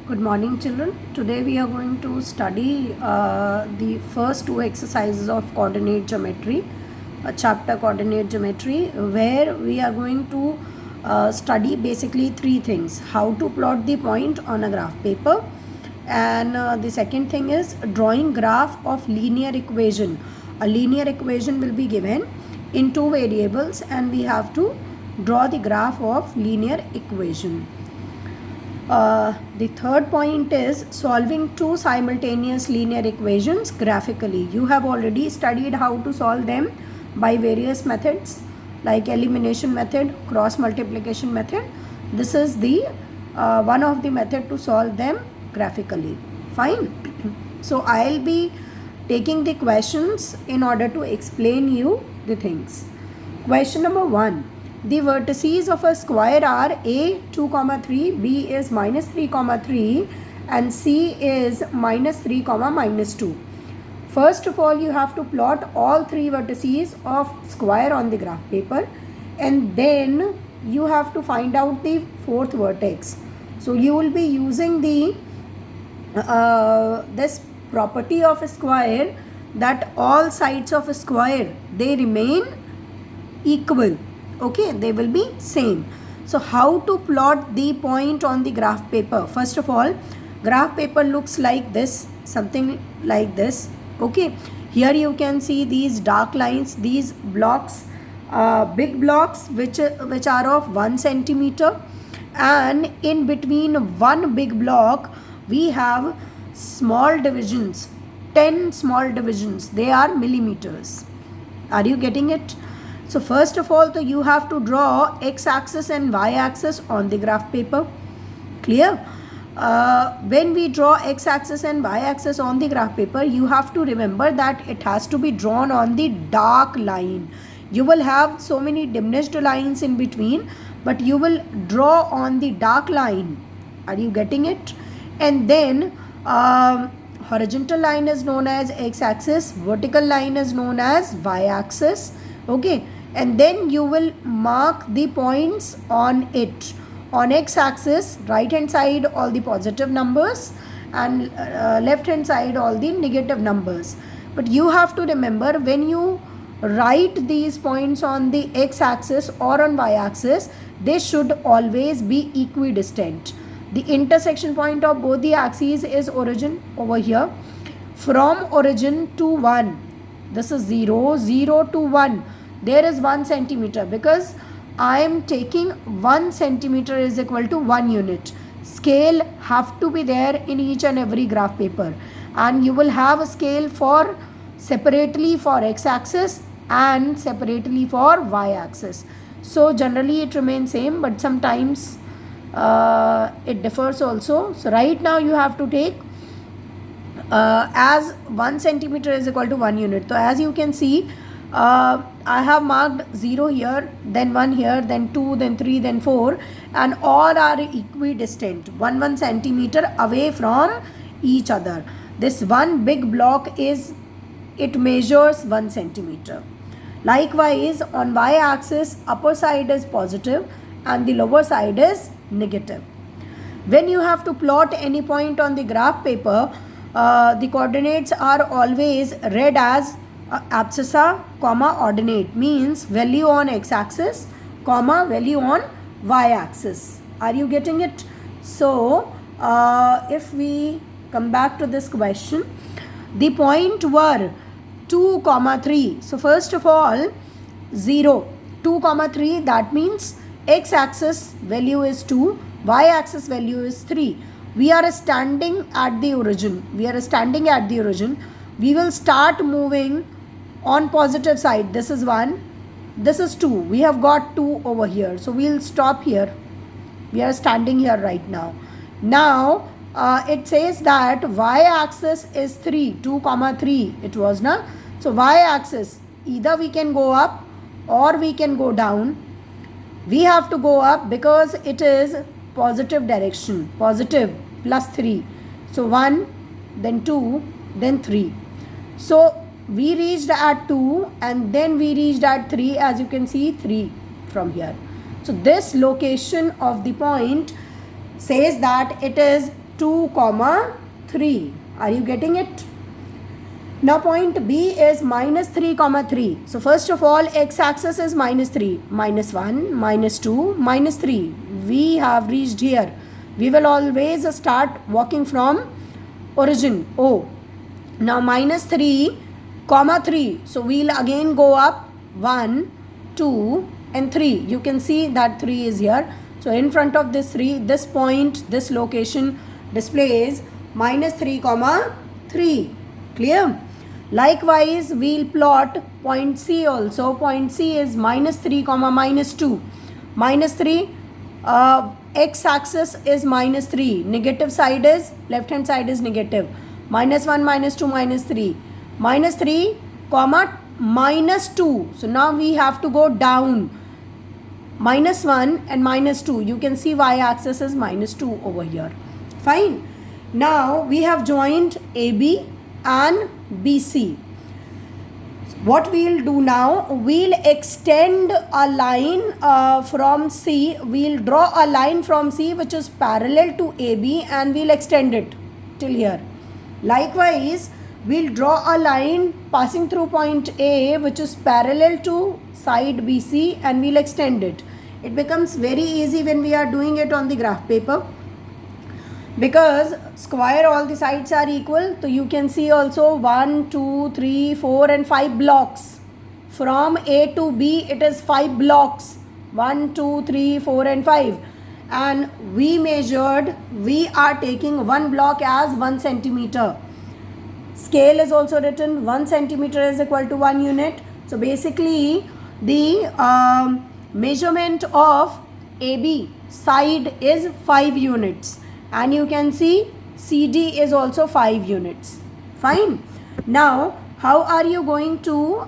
Good morning, children. Today we are going to study the first two exercises of coordinate geometry, chapter coordinate geometry, where we are going to study basically three things: how to plot the point on a graph paper, and the second thing is drawing graph of linear equation. A linear equation will be given in two variables, and we have to draw the graph of linear equation. The third point is solving two simultaneous linear equations graphically. You have already studied how to solve them by various methods like elimination method, cross multiplication method. This is the one of the method to solve them graphically. Fine. So I'll be taking the questions in order to explain you the things. Question number 1. The vertices of a square are A 2, 3, B is minus 3, 3 and C is minus 3, minus 2. First of all, you have to plot all three vertices of square on the graph paper, and then you have to find out the fourth vertex. So you will be using the this property of a square, that all sides of a square, they remain equal. Okay, they will be same. So how to plot the point on the graph paper? First of all, graph paper looks like this, something like this. Okay, here you can see these dark lines, these blocks, big blocks which are of 1 centimeter, and in between one big block we have small divisions, 10 small divisions, they are millimeters. Are you getting it? So first of all, so you have to draw x-axis and y-axis on the graph paper. Clear? When we draw x-axis and y-axis on the graph paper, you have to remember that it has to be drawn on the dark line. You will have so many diminished lines in between, but you will draw on the dark line. Are you getting it? And then horizontal line is known as x-axis, vertical line is known as y-axis. Okay, and then you will mark the points on it. On x-axis, right hand side all the positive numbers, and left hand side all the negative numbers. But you have to remember, when you write these points on the x-axis or on y-axis, they should always be equidistant. The intersection point of both the axes is origin over here. From origin to 1, this is 0, 0 to 1, there is 1 centimeter, because I am taking 1 centimeter is equal to 1 unit. Scale have to be there in each and every graph paper, and you will have a scale for separately for x-axis and separately for y-axis. So generally it remains same, but sometimes it differs also. So right now you have to take as 1 centimeter is equal to 1 unit. So as you can see, I have marked 0 here, then 1 here, then 2, then 3, then 4, and all are equidistant, 1 centimeter away from each other. This one big block is, it measures 1 centimeter. Likewise, on y-axis, upper side is positive and the lower side is negative. When you have to plot any point on the graph paper, the coordinates are always read as abscissa, ordinate, means value on x-axis, value on y-axis. Are you getting it? So if we come back to this question, the point were 2, 3. So first of all, 0, 2, 3, that means x-axis value is 2, y-axis value is 3. We are standing at the origin. We will start moving on positive side. This is 1, this is 2. We have got 2 over here. So we'll stop here. We are standing here right now. Now it says that y-axis is 3, 2, 3. It was na. So y-axis, either we can go up or we can go down. We have to go up because it is positive direction, positive plus 3. So 1, then 2, then 3. So we reached at 2 and then we reached at 3, as you can see 3 from here. So this location of the point says that it is 2, 3. Are you getting it? Now point B is minus 3, 3. So first of all, x-axis is minus 3, minus 1, minus 2, minus 3. We have reached here. We will always start walking from origin O. Now minus 3, 3. So we'll again go up 1, 2 and 3. You can see that 3 is here. So in front of this 3, this point, this location displays minus 3, 3. Clear? Likewise, we'll plot point C also. Point C is minus 3, minus 2. Minus 3, x-axis is minus 3. Negative side is, left hand side is negative. Minus 1, minus 2, minus 3. Minus 3, minus 2. So now we have to go down. Minus 1 and minus 2. You can see y-axis is minus 2 over here. Fine. Now we have joined AB and BC. What we'll do now, we'll extend a line from C. We'll draw a line from C which is parallel to AB and we'll extend it till here. Likewise, we'll draw a line passing through point A which is parallel to side BC and we'll extend it. It becomes very easy when we are doing it on the graph paper, because square all the sides are equal. So you can see also 1, 2, 3, 4 and 5 blocks. From A to B it is 5 blocks. 1, 2, 3, 4 and 5. And we measured, we are taking one block as 1 centimeter. Scale is also written, 1 centimeter is equal to 1 unit. So basically the measurement of AB side is 5 units. And you can see CD is also 5 units. Fine. Now, how are you going to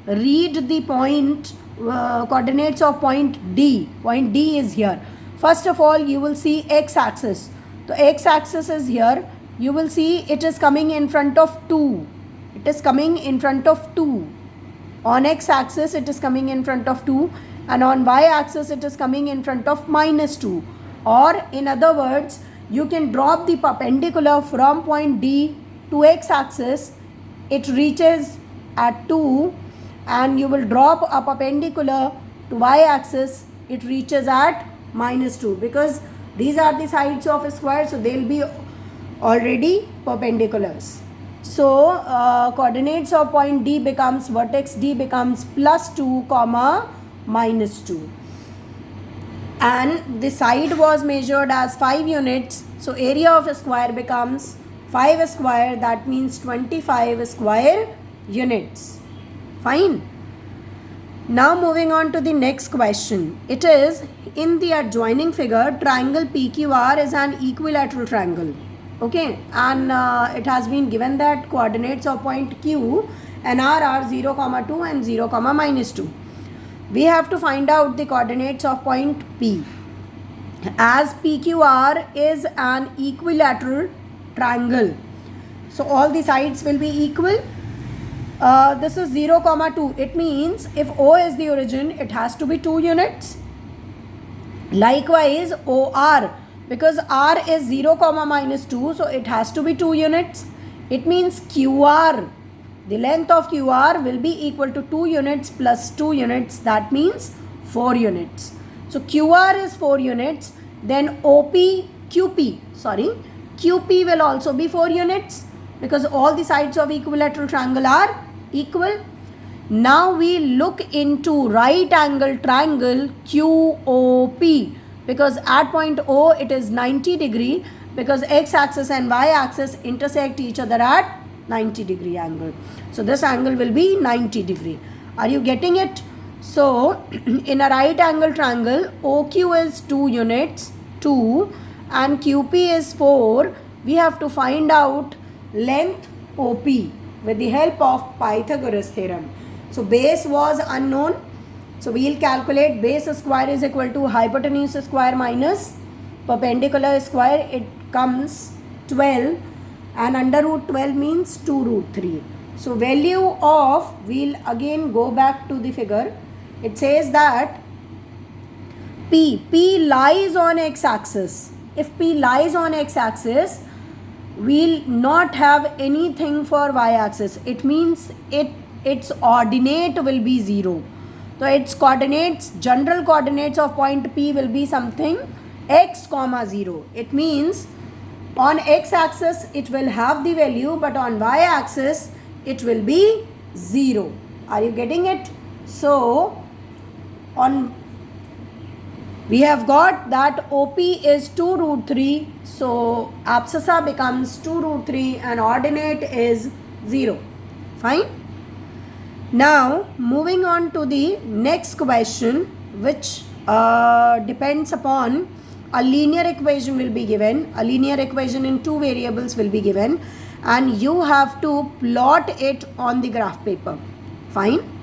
read the point coordinates of point D? Point D is here. First of all, you will see x-axis. So x-axis is here. You will see it is coming in front of 2. It is coming in front of 2. On x-axis, it is coming in front of 2. And on y-axis, it is coming in front of minus 2. Or in other words, you can drop the perpendicular from point D to x-axis. It reaches at 2 and you will drop a perpendicular to y-axis. It reaches at minus 2, because these are the sides of a square, so they will be already perpendiculars. So coordinates of point D becomes, vertex D becomes plus 2, minus 2. And the side was measured as 5 units. So area of a square becomes 5 square. That means 25 square units. Fine. Now moving on to the next question. It is, in the adjoining figure, triangle PQR is an equilateral triangle. Okay. And it has been given that coordinates of point Q and R are 0, 2 and 0, minus 2. We have to find out the coordinates of point P. As PQR is an equilateral triangle, so all the sides will be equal. This is 0, 2. It means if O is the origin, it has to be 2 units. Likewise, OR, because R is 0, minus 2, so it has to be 2 units. It means QR, the length of QR will be equal to 2 units plus 2 units. That means 4 units. So QR is 4 units. Then QP will also be 4 units, because all the sides of equilateral triangle are equal. Now we look into right angle triangle QOP, because at point O it is 90 degree, because x-axis and y-axis intersect each other at 90 degree angle. So this angle will be 90 degree. Are you getting it? So in a right angle triangle, OQ is 2 units, 2, and QP is 4. We have to find out length OP with the help of Pythagoras theorem. So base was unknown. So we will calculate base square is equal to hypotenuse square minus perpendicular square. It comes 12. And under root 12 means 2 root 3. So value of, we'll again go back to the figure. It says that P lies on x-axis. if P lies on x-axis, we'll not have anything for y-axis. It means its ordinate will be 0. So its coordinates, general coordinates of point P will be something x comma 0. It means on x-axis it will have the value, but on y-axis it will be 0. Are you getting it? So on we have got that OP is 2 root 3. So abscissa becomes 2 root 3 and ordinate is 0. Fine. Now moving on to the next question, which depends upon a linear equation will be given. A linear equation in two variables will be given and you have to plot it on the graph paper. Fine.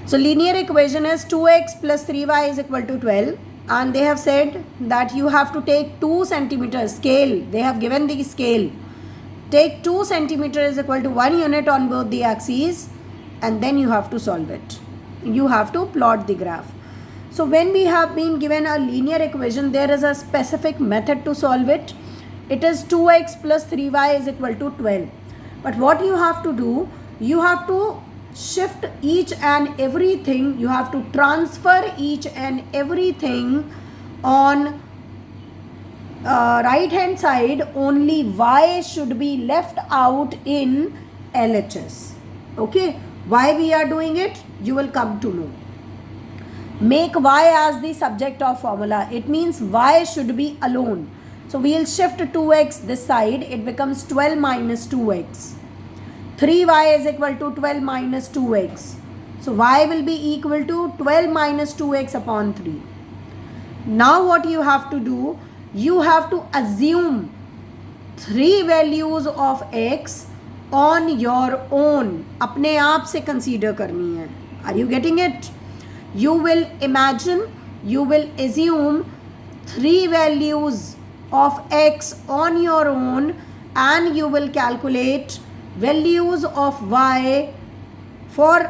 So linear equation is 2x plus 3y is equal to 12 and they have said that you have to take 2 centimeters scale. They have given the scale. Take 2 centimeters is equal to 1 unit on both the axes and then you have to solve it. You have to plot the graph. So when we have been given a linear equation, there is a specific method to solve it. It is 2x plus 3y is equal to 12. But what you have to do, you have to shift each and everything, you have to transfer each and everything on right hand side. Only y should be left out in LHS. Okay, why we are doing it, you will come to know. Make y as the subject of formula. It means y should be alone. So we will shift 2x this side, it becomes 12 minus 2x. 3y is equal to 12 minus 2x. So y will be equal to 12 minus 2x upon 3. Now what you have to do, you have to assume 3 values of x on your own. अपने आप से consider करनी है. Are you getting it? You will imagine, you will assume 3 values of x on your own and you will calculate values of y for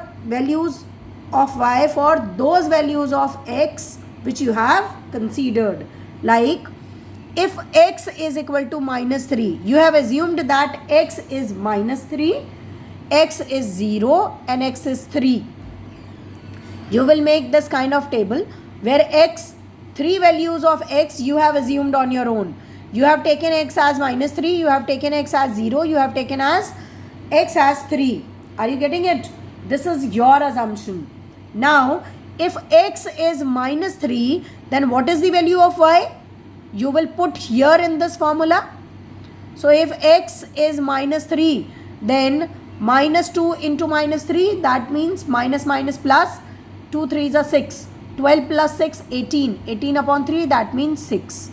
those values of x which you have considered. Like if x is equal to minus 3, you have assumed that x is minus 3, x is 0 and x is 3. You will make this kind of table where x, 3 values of x you have assumed on your own. You have taken x as minus 3, you have taken x as 0, you have taken as x as 3. Are you getting it? This is your assumption. Now, if x is minus 3, then what is the value of y? You will put here in this formula. So, if x is minus 3, then minus 2 into minus 3, that means minus minus plus, 2 3s are 6. 12 plus 6, 18. 18 upon 3, that means 6.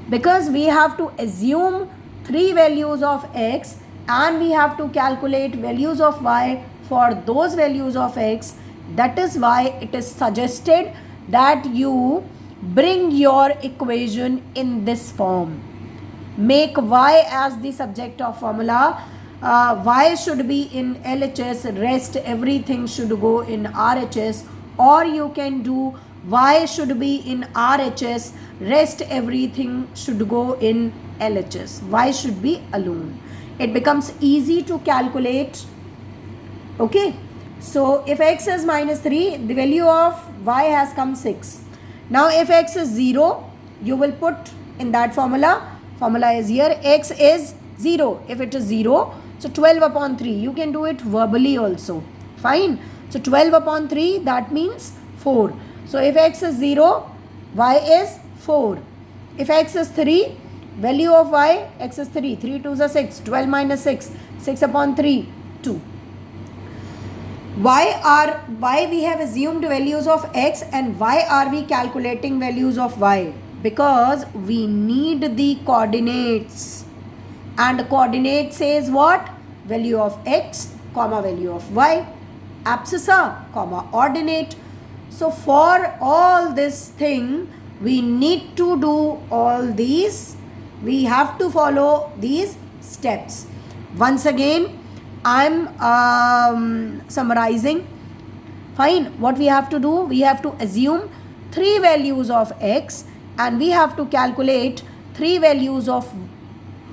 Because we have to assume 3 values of x and we have to calculate values of y for those values of x. That is why it is suggested that you bring your equation in this form. Make y as the subject of formula. Y should be in LHS, rest everything should go in RHS, or you can do y should be in RHS, rest everything should go in LHS. Y should be alone. It becomes easy to calculate. Okay, so if x is minus 3, the value of y has come 6. Now if x is 0, you will put in that formula. Formula is here, x is 0. If it is 0, so 12 upon 3. You can do it verbally also. Fine. So 12 upon 3, that means 4. So if x is 0, y is 4. If x is 3, value of y, x is 3. 3 2s are 6. 12 minus 6. 6 upon 3, 2. Why we have assumed values of x and why are we calculating values of y? Because we need the coordinates. And coordinate says what? Value of x, comma value of y. Abscissa, comma ordinate. So for all this thing, we need to do all these. We have to follow these steps. Once again, I'm summarizing. Fine. What we have to do? We have to assume 3 values of x and we have to calculate 3 values of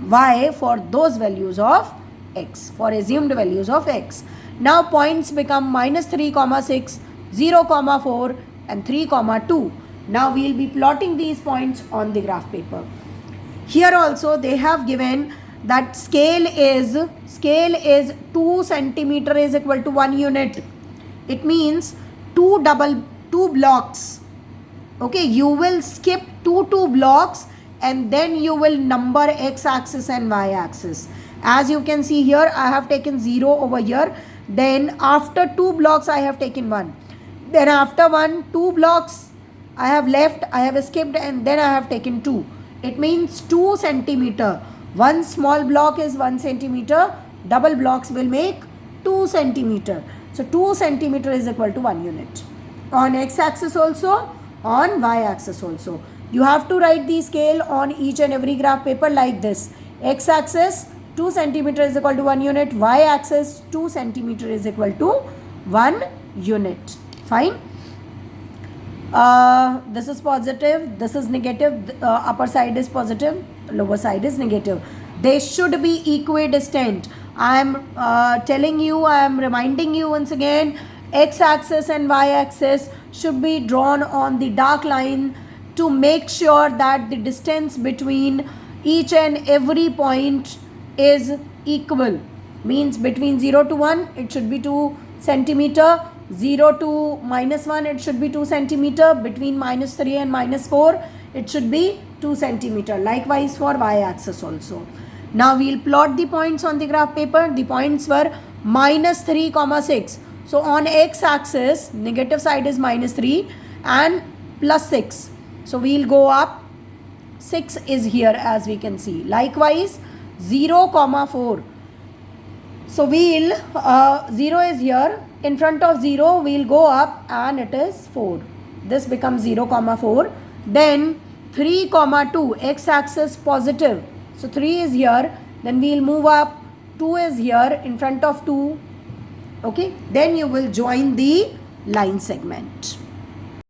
y for those values of x, for assumed values of x. Now points become minus 3 comma 6, 0 comma 4 and 3 comma 2. Now we will be plotting these points on the graph paper. Here also they have given that scale is 2 centimeter is equal to 1 unit. It means two blocks. Okay, you will skip two blocks and then you will number x axis and y axis. As you can see here, I have taken 0 over here. Then after 2 blocks I have taken 1. Then after 2 blocks I have left, I have skipped, and then I have taken 2. It means 2 centimeter. One small block is 1 centimeter. Double blocks will make 2 centimeter. So 2 centimeter is equal to 1 unit. On x axis also, on y axis also. You have to write the scale on each and every graph paper like this. X axis 2 centimeter is equal to 1 unit. Y axis 2 centimeter is equal to 1 unit. Fine. This is positive, this is negative, upper side is positive, lower side is negative. They should be equidistant. I am telling you, I am reminding you once again, x axis and y axis should be drawn on the dark line to make sure that the distance between each and every point is equal. Means between 0 to 1 it should be 2 centimeter. 0 to minus 1 it should be 2 centimeter. Between minus 3 and minus 4 it should be 2 centimeter. Likewise for y axis also. Now we will plot the points on the graph paper. The points were minus 3 comma 6. So on x axis negative side is minus 3 and plus 6. So we will go up. 6 is here as we can see. Likewise 0 comma 4. So we will 0 is here. In front of 0 we will go up and it is 4. This becomes 0 comma 4. Then 3 comma 2, x axis positive. So 3 is here. Then we will move up. 2 is here in front of 2. Okay. Then you will join the line segment.